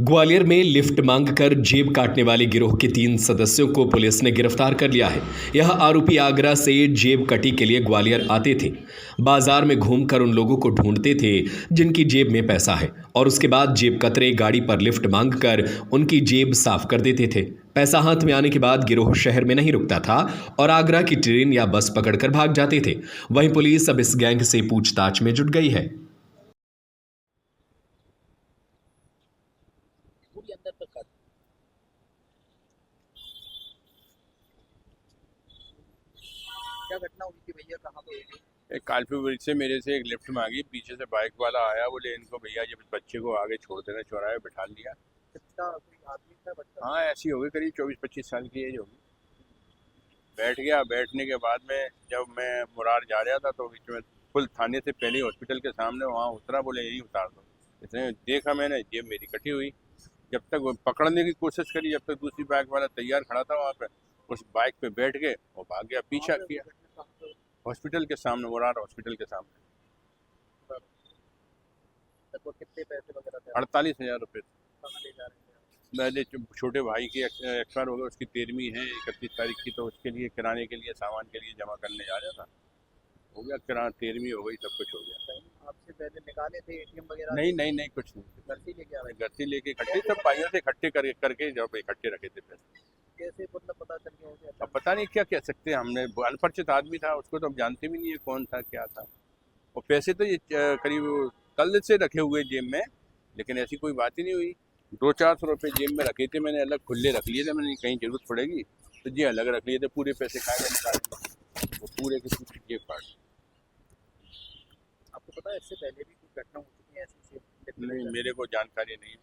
ग्वालियर में लिफ्ट मांगकर जेब काटने वाले गिरोह के 3 सदस्यों को पुलिस ने गिरफ्तार कर लिया है। यह आरोपी आगरा से जेब कटी के लिए ग्वालियर आते थे। बाजार में घूमकर उन लोगों को ढूंढते थे जिनकी जेब में पैसा है और उसके बाद जेब कतरे गाड़ी पर लिफ्ट मांगकर उनकी जेब साफ कर देते थे। पैसा हाथ में आने के बाद गिरोह शहर में नहीं रुकता था और आगरा की ट्रेन या बस पकड़कर भाग जाते थे। वहीं पुलिस अब इस गैंग से पूछताछ में जुट गई है। अंदर तक कर क्या घटना हुई थी भैया, कहाँ पे हुई थी? एक कालपी ब्रिज से मेरे से एक लिफ्ट मांगी, पीछे से बाइक वाला आया, बोले इनको भैया जब बच्चे को आगे छोड़ देना, चौराहे बिठा लिया। कितना कोई आदमी था, बच्चा? हाँ ऐसी होगी, करीब 24-25 साल की एज होगी। बैठ गया। बैठने के बाद में जब मैं मुरार जा रहा था तो बीच में फुल थाने से पहले हॉस्पिटल के सामने वहाँ उतरा, बोले यही उतार दो। इसने देखा, मैंने जेब मेरी कटी हुई। जब तक वो पकड़ने की कोशिश करी, जब तक दूसरी बाइक वाला तैयार खड़ा था वहाँ पे, उस बाइक पे बैठ गए और भाग गया, पीछा किया। हॉस्पिटल के सामने, मुरार हॉस्पिटल के सामने। तो कितने पैसे वगैरह थे? 48,000 रुपये। कहाँ ले जा रहे थे? मेरे छोटे भाई की एक्सपायर हो गया, उसकी 13वीं है 31 तारीख की, तो उसके लिए किराने के लिए, सामान के लिए जमा करने जा रहा था। हो गया किराना, 13वीं हो गई, सब कुछ हो गया। आपसे पहले निकाले थे एटीएम वगैरह? नहीं कुछ नहीं। घर से लेके आ रहे घर से लेके इकट्ठे, सब भाइयों से इकट्ठे करके जब इकट्ठे रखे थे पैसे। कैसे मतलब पता चल गया मुझे? अब पता नहीं क्या कह सकते हैं, हमने अनपरिचित आदमी था, उसको तो हम जानते भी नहीं है कौन था क्या था। और पैसे तो ये करीब कल से रखे हुए जेब में, लेकिन ऐसी कोई बात ही नहीं हुई। 200-400 रुपये जेब में रखे थे मैंने, अलग खुले रख लिए थे मैंने, कहीं जरूरत पड़ेगी तो जी अलग रख लिए थे। पूरे पैसे खाए निकाल, वो पूरे की पूरी जेब काट। आपको पता है इससे पहले भी कुछ घटना हो चुकी है ऐसी? नहीं, मेरे को जानकारी नहीं।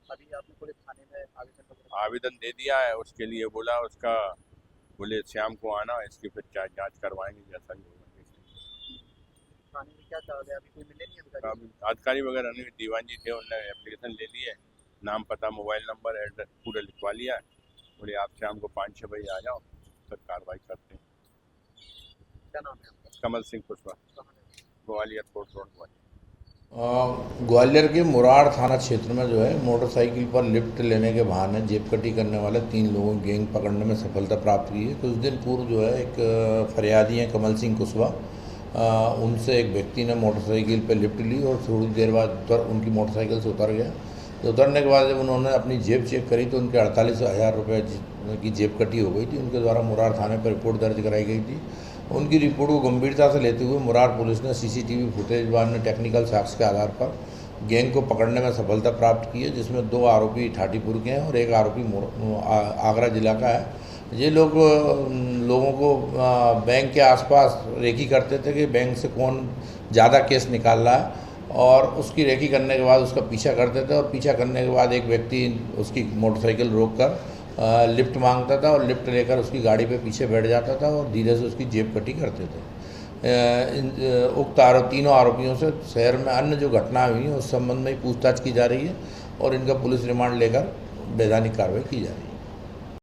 अभी आपने पुलिस थाने में आवेदन दे दिया है, उसके लिए बोला, उसका बोले शाम को आना, इसकी फिर जांच करवाएंगे जैसा भी होगा। थाने में क्या कहा गया? अभी कोई मिले नहीं अधिकारी? अधिकारी वगैरह नहीं, दीवान जी थे, उन्होंने एप्लीकेशन ले ली है, नाम पता मोबाइल नंबर एड्रेस पूरा लिखवा लिया है। बोले आप शाम को 5-6 बजे आ जाओ, फिर कार्रवाई करते हैं। क्या नाम है आपका? Kamal Singh Kushwaha, Gwalior court road Gwalior. ग्वालियर के मुरार थाना क्षेत्र में जो है मोटरसाइकिल पर लिफ्ट लेने के बहाने जेब कटी करने वाले 3 लोगों की गैंग पकड़ने में सफलता प्राप्त की है। कुछ दिन पूर्व जो है एक फरियादी हैं कमल सिंह कुशवाहा, उनसे एक व्यक्ति ने मोटरसाइकिल पर लिफ्ट ली और थोड़ी देर बाद उनकी मोटरसाइकिल से उतर गया। तो उतरने के बाद जब उन्होंने अपनी जेब चेक करी तो उनके 48,000 रुपये की जेब कटी हो गई थी। उनके द्वारा मुरार थाने पर रिपोर्ट दर्ज कराई गई थी। उनकी रिपोर्ट को गंभीरता से लेते हुए मुरार पुलिस ने सीसीटीवी फुटेज व अन्य टेक्निकल साक्ष्य के आधार पर गैंग को पकड़ने में सफलता प्राप्त की है, जिसमें 2 आरोपी ठाटीपुर के हैं और एक आरोपी आगरा जिला का है। ये लोग लोगों को बैंक के आसपास रेकी करते थे कि बैंक से कौन ज़्यादा केस निकाल रहा है, और उसकी रेकी करने के बाद उसका पीछा करते थे और पीछा करने के बाद एक व्यक्ति उसकी मोटरसाइकिल रोककर लिफ्ट मांगता था और लिफ्ट लेकर उसकी गाड़ी पे पीछे बैठ जाता था और धीरे से उसकी जेब कटी करते थे। उक्त तीनों आरोपियों से शहर में अन्य जो घटनाएं हुई हैं उस संबंध में पूछताछ की जा रही है और इनका पुलिस रिमांड लेकर वैधानिक कार्रवाई की जा रही है।